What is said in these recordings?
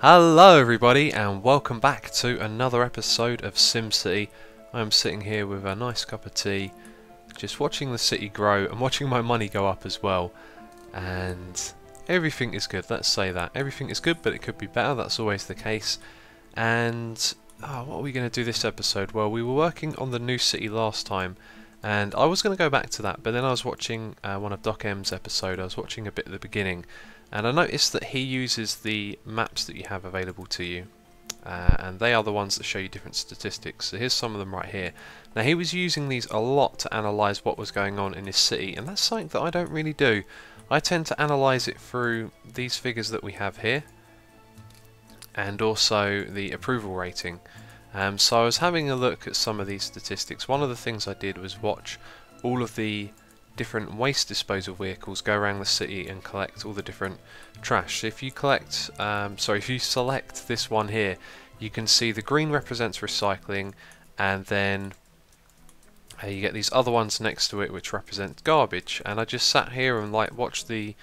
Hello everybody and welcome back to another episode of SimCity. I'm sitting here with a nice cup of tea, just watching the city grow and watching my money go up as well. And everything is good, let's say that. Everything is good, but it could be better, that's always the case. And what are we going to do this episode? Well, we were working on the new city last time, and I was going to go back to that, but then I was watching one of Doc M's episode. I was watching a bit at the beginning, and I noticed that he uses the maps that you have available to you, and they are the ones that show you different statistics. So here's some of them right here. Now he was using these a lot to analyse what was going on in his city, and that's something that I don't really do. I tend to analyse it through these figures that we have here, and also the approval rating. So I was having a look at some of these statistics. One of the things I did was watch all of the different waste disposal vehicles go around the city and collect all the different trash. So if you collect, if you select this one here, you can see the green represents recycling, and then you get these other ones next to it which represent garbage. And I just sat here and watched the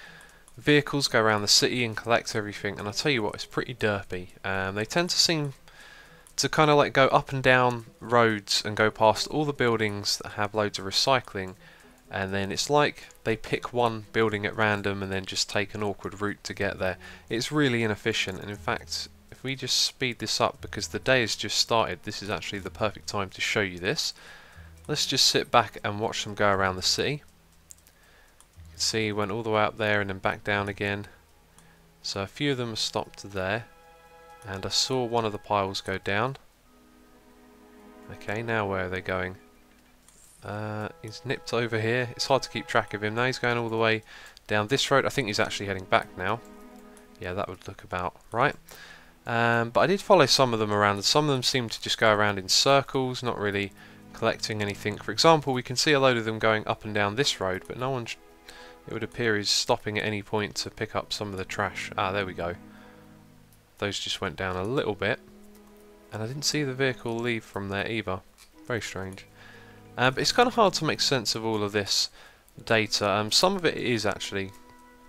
vehicles go around the city and collect everything, and I tell you what, it's pretty derpy. They tend to seem to kind of go up and down roads and go past all the buildings that have loads of recycling, and then it's like they pick one building at random and then just take an awkward route to get there. It's really inefficient, and in fact if we just speed this up, because the day has just started, this is actually the perfect time to show you this. Let's just sit back and watch them go around the city. You can see went all the way up there and then back down again. So a few of them are stopped there, and I saw one of the piles go down. Okay, now where are they going? He's nipped over here. It's hard to keep track of him. Now he's going all the way down this road. I think he's actually heading back now. Yeah, that would look about right. But I did follow some of them around, and some of them seem to just go around in circles, not really collecting anything. For example, we can see a load of them going up and down this road, but no one, it would appear, is stopping at any point to pick up some of the trash. Ah, there we go. Those just went down a little bit, and I didn't see the vehicle leave from there either. Very strange. But it's kind of hard to make sense of all of this data. Some of it is actually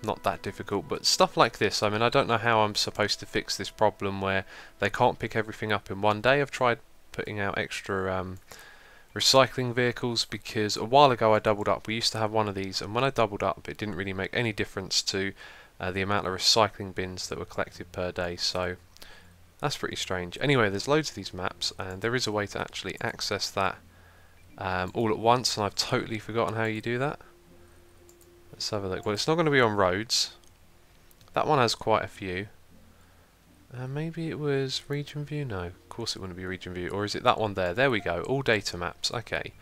not that difficult, but stuff like this, I mean, I don't know how I'm supposed to fix this problem where they can't pick everything up in one day. I've tried putting out extra recycling vehicles, because a while ago I doubled up. We used to have one of these, and when I doubled up it didn't really make any difference to the amount of recycling bins that were collected per day, so that's pretty strange. Anyway, there's loads of these maps, and there is a way to actually access that all at once, and I've totally forgotten how you do that. Let's have a look. Well, it's not going to be on roads. That one has quite a few. Maybe it was region view? No, of course it wouldn't be region view. Or is it that one there? There we go, all data maps. Okay,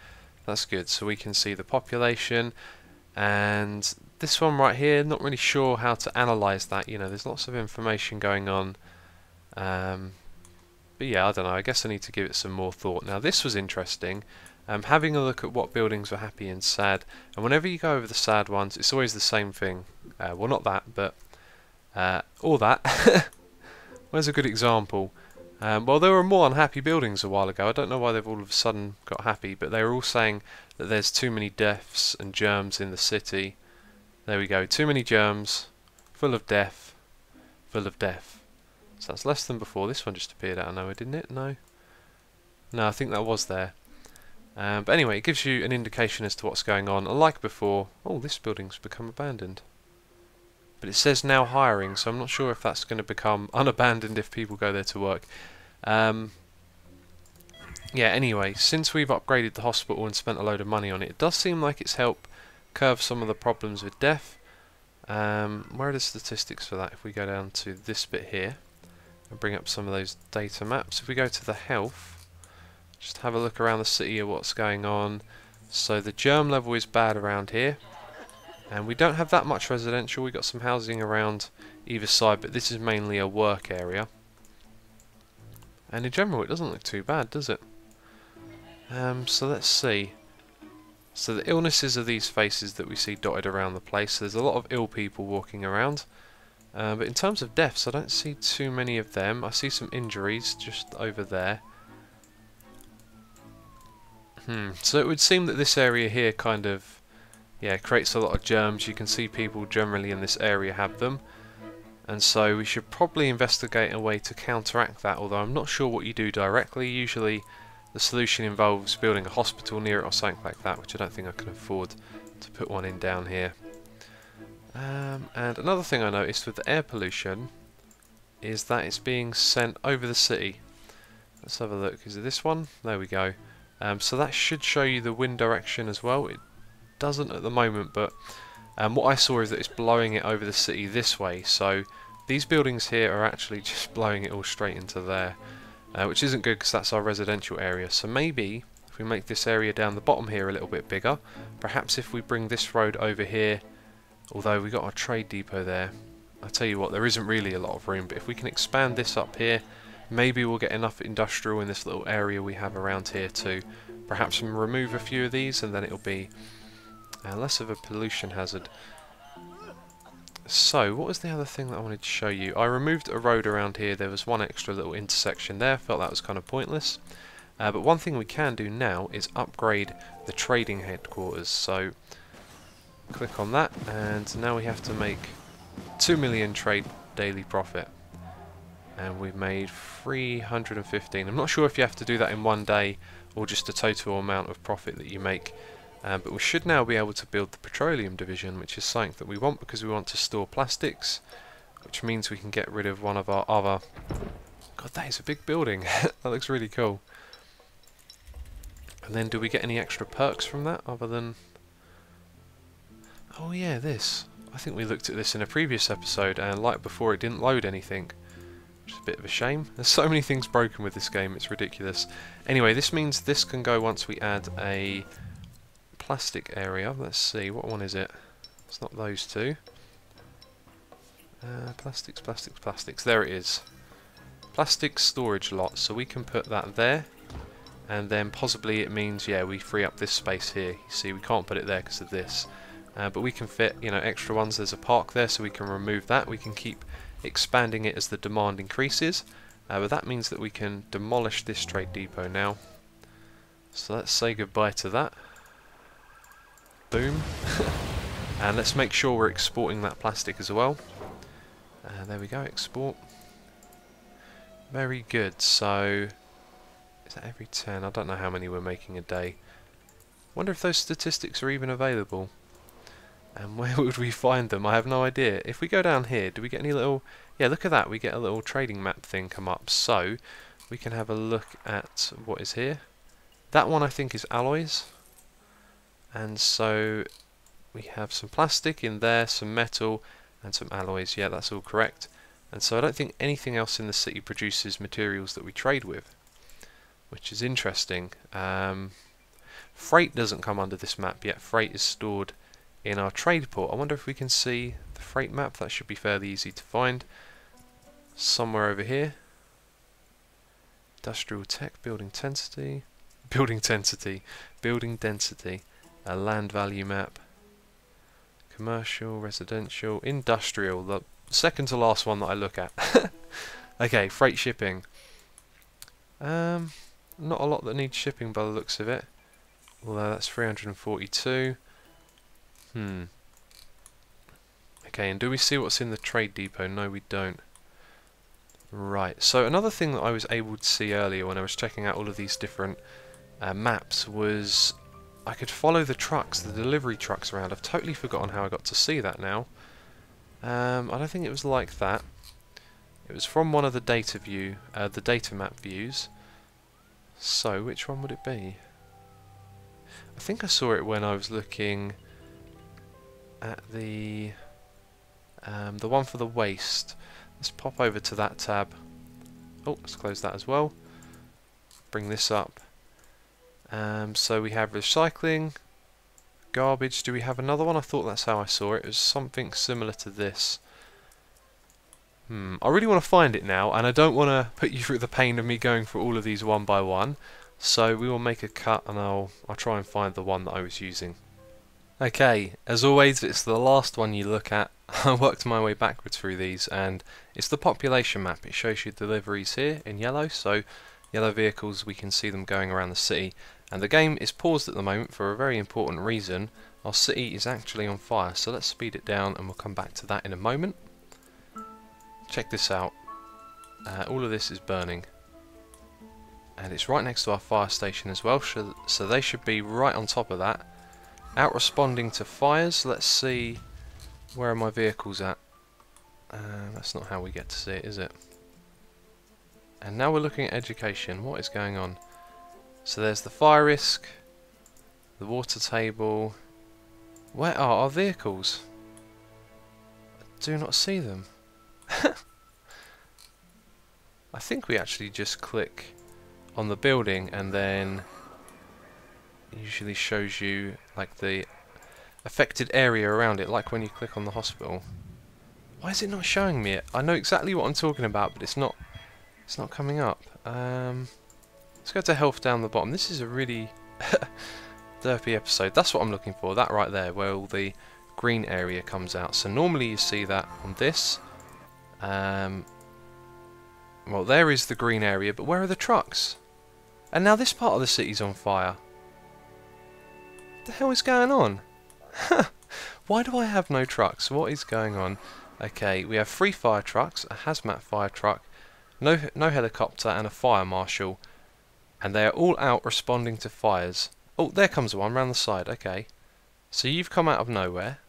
that's good. So we can see the population, and this one right here, not really sure how to analyse that. You know, there's lots of information going on. But yeah, I don't know, I guess I need to give it some more thought. Now this was interesting. Having a look at what buildings were happy and sad, and whenever you go over the sad ones, it's always the same thing. Well, not that, but or that. Where's a good example? Well, there were more unhappy buildings a while ago. I don't know why they've all of a sudden got happy, but they were all saying that there's too many deaths and germs in the city. There we go, too many germs, full of death, full of death. So that's less than before. This one just appeared out of nowhere, didn't it? No, I think that was there. But anyway, it gives you an indication as to what's going on. And like before, oh, this building's become abandoned. But it says now hiring, so I'm not sure if that's going to become unabandoned if people go there to work. Yeah, anyway, since we've upgraded the hospital and spent a load of money on it, it does seem like it's helped curb some of the problems with death. Where are the statistics for that? If we go down to this bit here and bring up some of those data maps. If we go to the health, just have a look around the city at what's going on. So the germ level is bad around here, and we don't have that much residential. We've got some housing around either side, but this is mainly a work area. And in general it doesn't look too bad, does it? So let's see. So the illnesses are these faces that we see dotted around the place. So there's a lot of ill people walking around. But in terms of deaths, I don't see too many of them. I see some injuries just over there. So it would seem that this area here kind of, yeah, creates a lot of germs. You can see people generally in this area have them. and so we should probably investigate a way to counteract that, although I'm not sure what you do directly. Usually the solution involves building a hospital near it or something like that, which I don't think I can afford to put one in down here. And another thing I noticed with the air pollution is that it's being sent over the city. Let's have a look. Is it this one? There we go. So that should show you the wind direction as well. It doesn't at the moment, but what I saw is that it's blowing it over the city this way. So these buildings here are actually just blowing it all straight into there, which isn't good because that's our residential area. So maybe if we make this area down the bottom here a little bit bigger, perhaps if we bring this road over here, although we got our trade depot there, I tell you what, there isn't really a lot of room, but if we can expand this up here, maybe we'll get enough industrial in this little area we have around here to perhaps remove a few of these, and then it'll be less of a pollution hazard. So, what was the other thing that I wanted to show you? I removed a road around here. There was one extra little intersection there. Felt that was kind of pointless. But one thing we can do now is upgrade the trading headquarters. So, click on that, and now we have to make 2 million trade daily profit. And we've made 315. I'm not sure if you have to do that in one day or just the total amount of profit that you make. But we should now be able to build the petroleum division, which is something that we want because we want to store plastics, which means we can get rid of one of our other... God, that is a big building. That looks really cool. And then do we get any extra perks from that other than... Oh yeah, this. I think we looked at this in a previous episode, and like before it didn't load anything, which is a bit of a shame. There's so many things broken with this game, it's ridiculous. Anyway, this means this can go once we add a plastic area. Let's see, what one is it? It's not those two. Plastics, plastics, plastics. There it is. Plastic storage lot. So we can put that there, and then possibly it means, yeah, we free up this space here. You see, we can't put it there because of this. But we can fit, you know, extra ones. There's a park there, so we can remove that. We can keep expanding it as the demand increases. But that means that we can demolish this trade depot now. So let's say goodbye to that. Boom. And let's make sure we're exporting that plastic as well. There we go, export. Very good. So, is that every 10? I don't know how many we're making a day. Wonder if those statistics are even available. And where would we find them? I have no idea. If we go down here, do we get any little... Yeah, look at that. We get a little trading map thing come up. So, we can have a look at what is here. That one I think is alloys. And so, we have some plastic in there, some metal, and some alloys. Yeah, that's all correct. And so I don't think anything else in the city produces materials that we trade with, which is interesting. Freight doesn't come under this map yet. Freight is stored in our trade port. I wonder if we can see the freight map. That should be fairly easy to find. Somewhere over here. Industrial tech, building density, a land value map, commercial, residential, industrial, the second to last one that I look at. Okay, freight shipping. Not a lot that needs shipping by the looks of it, although that's 342. Okay, and do we see what's in the trade depot? No, we don't. Right, so another thing that I was able to see earlier when I was checking out all of these different maps was I could follow the trucks, the delivery trucks around. I've totally forgotten how I got to see that now. I don't think it was like that. It was from one of the the data map views. So, which one would it be? I think I saw it when I was looking at the one for the waste. Let's pop over to that tab. Oh, let's close that as well. Bring this up. So we have recycling, garbage. Do we have another one? I thought that's how I saw it. It was something similar to this. I really want to find it now, and I don't want to put you through the pain of me going through all of these one by one. So we will make a cut, and I'll try and find the one that I was using. Okay, as always, it's the last one you look at. I worked my way backwards through these, and it's the population map. It shows you deliveries here in yellow, so yellow vehicles, we can see them going around the city. And the game is paused at the moment for a very important reason. Our city is actually on fire, so let's speed it down and we'll come back to that in a moment. check this out. All of this is burning. And it's right next to our fire station as well, so they should be right on top of that. Out responding to fires. Let's see, where are my vehicles at? That's not how we get to see it, is it? And now we're looking at education. What is going on? So there's the fire risk, the water table. Where are our vehicles? I do not see them. I think we actually just click on the building and then it usually shows you like the affected area around it, like when you click on the hospital. Why is it not showing me it? I know exactly what I'm talking about, but it's not coming up. Let's go to health down the bottom. This is a really derpy episode. That's what I'm looking for, that right there, where all the green area comes out. So normally you see that on this. Well, there is the green area, but where are the trucks? And now this part of the city's on fire. What the hell is going on? Why do I have no trucks? What is going on? Okay, we have 3 fire trucks, a hazmat fire truck, no helicopter, and a fire marshal. And they are all out responding to fires. Oh, there comes one round the side. Okay, so you've come out of nowhere.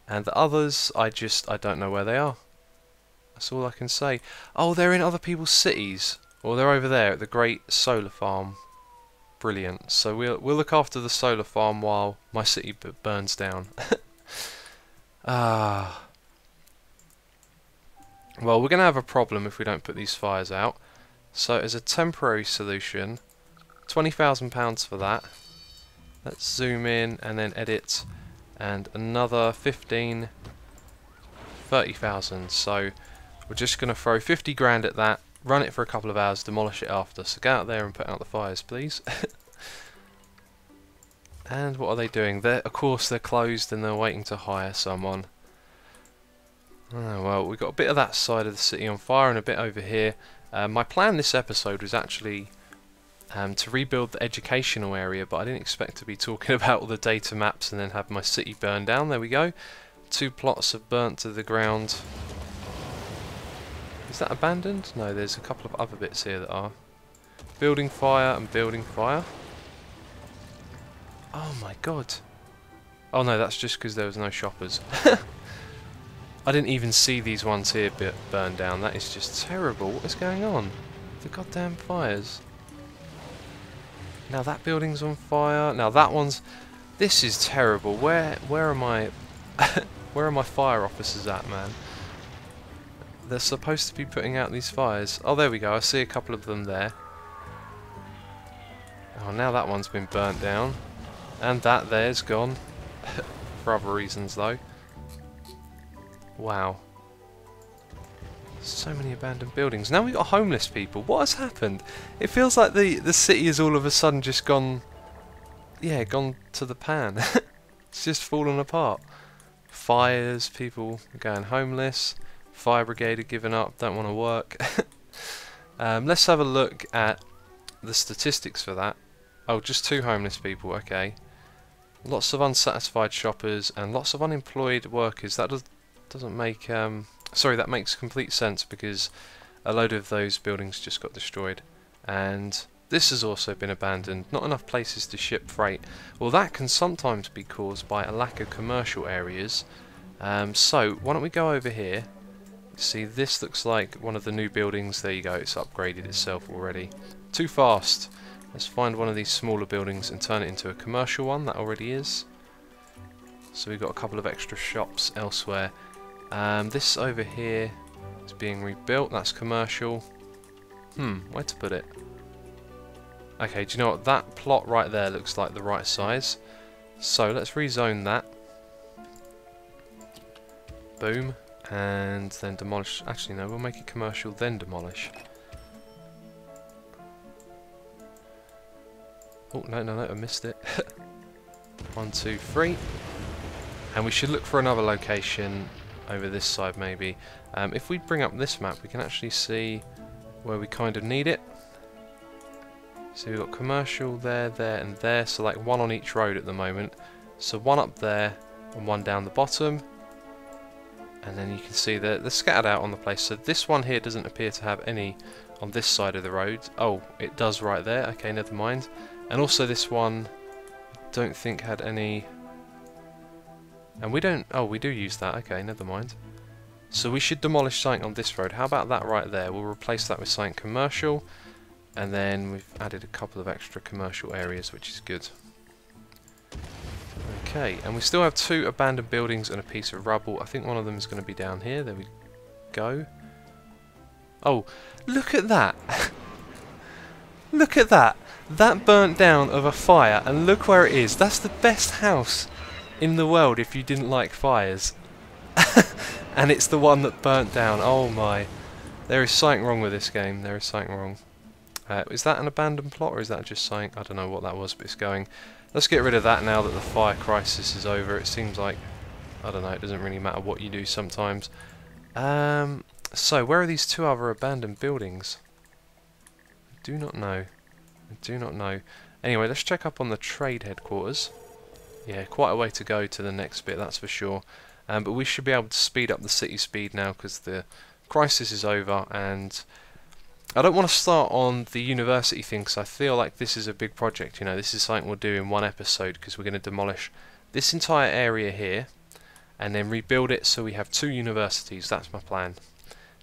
And the others, I don't know where they are. That's all I can say. Oh, they're in other people's cities. Or they're over there at the great solar farm. Brilliant. So we'll look after the solar farm while my city burns down. Well, we're going to have a problem if we don't put these fires out. So as a temporary solution, £20,000 for that. Let's zoom in and then edit. And another 30,000. So we're just going to throw 50 grand at that. Run it for a couple of hours, demolish it after. So go out there and put out the fires, please. And what are they doing? Of course they're closed and they're waiting to hire someone. Oh, well, we've got a bit of that side of the city on fire and a bit over here. My plan this episode was actually to rebuild the educational area, but I didn't expect to be talking about all the data maps and then have my city burned down. There we go. 2 plots have burnt to the ground. Is that abandoned? No, there's a couple of other bits here that are. Building fire and building fire. Oh my god. Oh no, that's just because there was no shoppers. I didn't even see these ones here burned down. That is just terrible. What is going on? The goddamn fires. Now that building's on fire. Now that one's... This is terrible. Where are my... Where are my fire officers at, man? They're supposed to be putting out these fires. Oh, there we go. I see a couple of them there. Oh, now that one's been burnt down. And that there's gone. For other reasons, though. Wow. So many abandoned buildings. Now we've got homeless people. What has happened? It feels like the city has all of a sudden just gone... Yeah, gone to the pan. It's just fallen apart. Fires, people going homeless. Fire brigade have given up, don't want to work. Let's have a look at the statistics for that. Oh, just 2 homeless people, okay. Lots of unsatisfied shoppers and lots of unemployed workers. That doesn't make... sorry, that makes complete sense because a load of those buildings just got destroyed. And this has also been abandoned. Not enough places to ship freight. Well, that can sometimes be caused by a lack of commercial areas. So, why don't we go over here. See, this looks like one of the new buildings. There you go, it's upgraded itself already. Too fast. Let's find one of these smaller buildings and turn it into a commercial one. That already is. So we've got a couple of extra shops elsewhere. This over here is being rebuilt. That's commercial. Where to put it? Okay, do you know what? That plot right there looks like the right size. So let's rezone that. Boom. And then demolish. Actually, no, we'll make it commercial, then demolish. Oh, no, I missed it. 1, 2, 3. And we should look for another location over this side, maybe. If we bring up this map, we can actually see where we kind of need it. So we've got commercial there, there, and there. So like 1 on each road at the moment. So 1 up there and 1 down the bottom. And then you can see they're scattered out on the place. So this one here doesn't appear to have any on this side of the road. Oh, it does right there. Okay, never mind. And also this one, don't think had any. And we don't. Oh, we do use that. Okay, never mind. So we should demolish something on this road. How about that right there? We'll replace that with something commercial. And then we've added a couple of extra commercial areas, which is good. Okay, and we still have 2 abandoned buildings and a piece of rubble. I think one of them is going to be down here. There we go. Oh, look at that! Look at that! That burnt down of a fire, and look where it is. That's the best house in the world if you didn't like fires. And it's the one that burnt down. Oh my. There is something wrong with this game. There is something wrong. Is that an abandoned plot, or is that just something? I don't know what that was, but it's going. Let's get rid of that now that the fire crisis is over. It seems like, I don't know, it doesn't really matter what you do sometimes. So, where are these 2 other abandoned buildings? I do not know. I do not know. Anyway, let's check up on the trade headquarters. Yeah, quite a way to go to the next bit, that's for sure. But we should be able to speed up the city speed now because the crisis is over, and I don't want to start on the university thing because I feel like this is a big project. You know, this is something we'll do in one episode because we're going to demolish this entire area here and then rebuild it so we have 2 universities. That's my plan.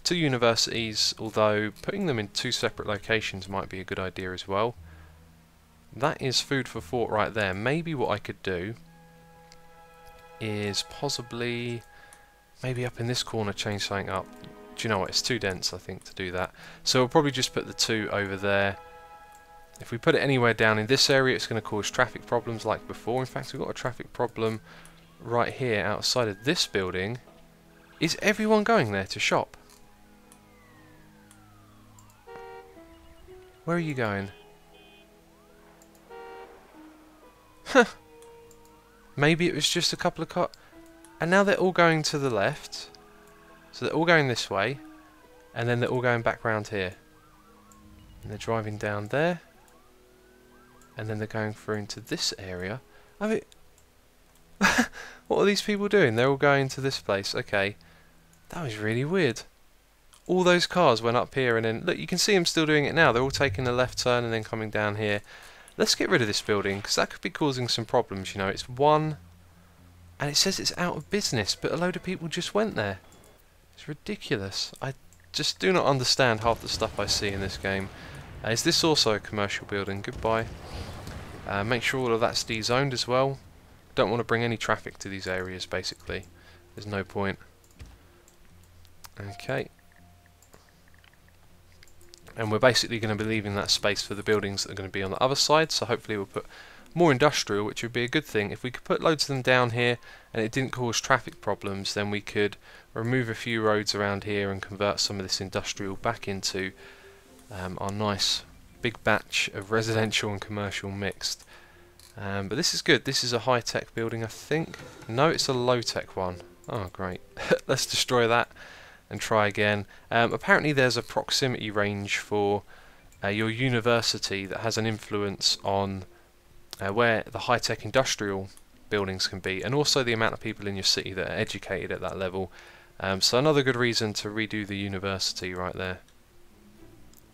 2 universities, although putting them in 2 separate locations might be a good idea as well. That is food for thought right there. Maybe what I could do is possibly maybe up in this corner change something up. Do you know what, it's too dense I think to do that, so we'll probably just put the 2 over there. If we put it anywhere down in this area it's going to cause traffic problems like before. In fact, we've got a traffic problem right here outside of this building. Is everyone going there to shop? Where are you going? Huh. Maybe it was just a couple of cars. And now they're all going to the left. So they're all going this way. And then they're all going back round here. And they're driving down there. And then they're going through into this area. I mean, what are these people doing? They're all going to this place. Okay. That was really weird. All those cars went up here and then... Look, you can see them still doing it now. They're all taking a left turn and then coming down here. Let's get rid of this building, because that could be causing some problems, you know. It's one, and it says it's out of business, but a load of people just went there. It's ridiculous. I just do not understand half the stuff I see in this game. Is this also a commercial building? Goodbye. Make sure all of that's de-zoned as well. Don't want to bring any traffic to these areas, basically. There's no point. Okay. And we're basically going to be leaving that space for the buildings that are going to be on the other side, so hopefully we'll put more industrial, which would be a good thing. If we could put loads of them down here and it didn't cause traffic problems, then we could remove a few roads around here and convert some of this industrial back into our nice big batch of residential and commercial mixed. But this is good. This is a high-tech building, I think. No, it's a low-tech one. Oh, great. Let's destroy that and try again. Apparently there's a proximity range for your university that has an influence on where the high-tech industrial buildings can be, and also the amount of people in your city that are educated at that level. So another good reason to redo the university right there.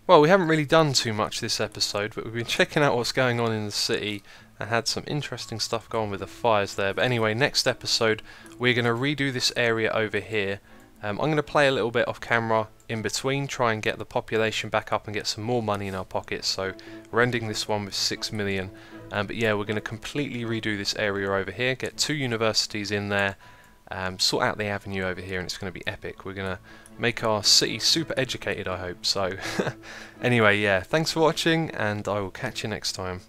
Well, we haven't really done too much this episode, but we've been checking out what's going on in the city and had some interesting stuff going with the fires there. But anyway, next episode we're going to redo this area over here. I'm going to play a little bit off camera in between, try and get the population back up and get some more money in our pockets. So we're ending this one with 6 million. But yeah, we're going to completely redo this area over here, get 2 universities in there, sort out the avenue over here, and it's going to be epic. We're going to make our city super educated, I hope. So anyway, yeah, thanks for watching, and I will catch you next time.